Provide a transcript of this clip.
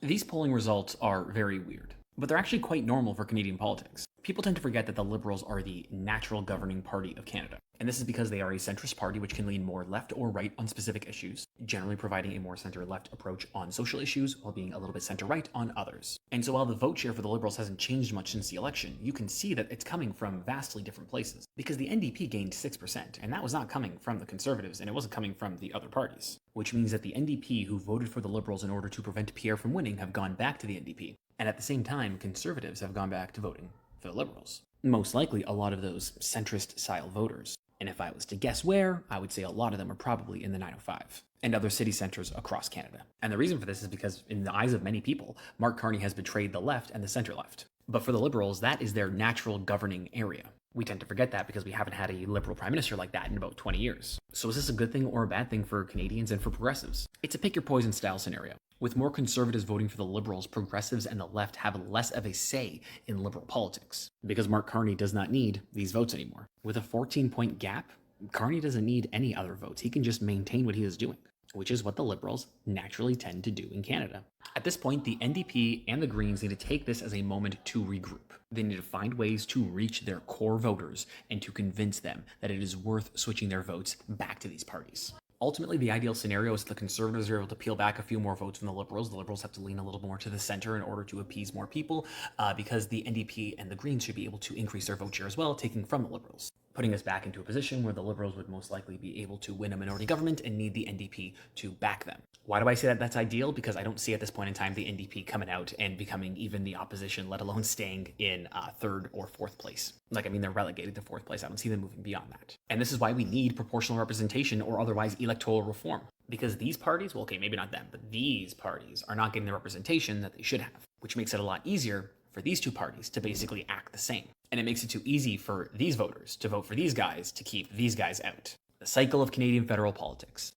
These polling results are very weird, but they're actually quite normal for Canadian politics. People tend to forget that the Liberals are the natural governing party of Canada. And this is because they are a centrist party which can lean more left or right on specific issues, generally providing a more center-left approach on social issues while being a little bit center-right on others. And so while the vote share for the Liberals hasn't changed much since the election, you can see that it's coming from vastly different places. Because the NDP gained 6%, and that was not coming from the Conservatives, and it wasn't coming from the other parties. Which means that the NDP who voted for the Liberals in order to prevent Pierre from winning have gone back to the NDP. And at the same time, Conservatives have gone back to voting for the Liberals. Most likely a lot of those centrist-style voters. And if I was to guess where, I would say a lot of them are probably in the 905 and other city centers across Canada. And the reason for this is because in the eyes of many people, Mark Carney has betrayed the left and the center-left. But for the Liberals, that is their natural governing area. We tend to forget that because we haven't had a Liberal Prime Minister like that in about 20 years. So is this a good thing or a bad thing for Canadians and for progressives? It's a pick your poison style scenario. With more conservatives voting for the Liberals, progressives and the left have less of a say in Liberal politics. Because Mark Carney does not need these votes anymore. With a 14-point gap, Carney doesn't need any other votes. He can just maintain what he is doing, which is what the Liberals naturally tend to do in Canada. At this point, the NDP and the Greens need to take this as a moment to regroup. They need to find ways to reach their core voters and to convince them that it is worth switching their votes back to these parties. Ultimately, the ideal scenario is the Conservatives are able to peel back a few more votes from the Liberals. The Liberals have to lean a little more to the center in order to appease more people, because the NDP and the Greens should be able to increase their vote share as well, taking from the Liberals, putting us back into a position where the Liberals would most likely be able to win a minority government and need the NDP to back them. Why do I say that that's ideal? Because I don't see at this point in time the NDP coming out and becoming even the opposition, let alone staying in third or fourth place. They're relegated to fourth place. I don't see them moving beyond that. And this is why we need proportional representation or otherwise electoral reform. Because these parties, well, okay, maybe not them, but these parties are not getting the representation that they should have, which makes it a lot easier for these two parties to basically act the same. And it makes it too easy for these voters to vote for these guys to keep these guys out. The cycle of Canadian federal politics.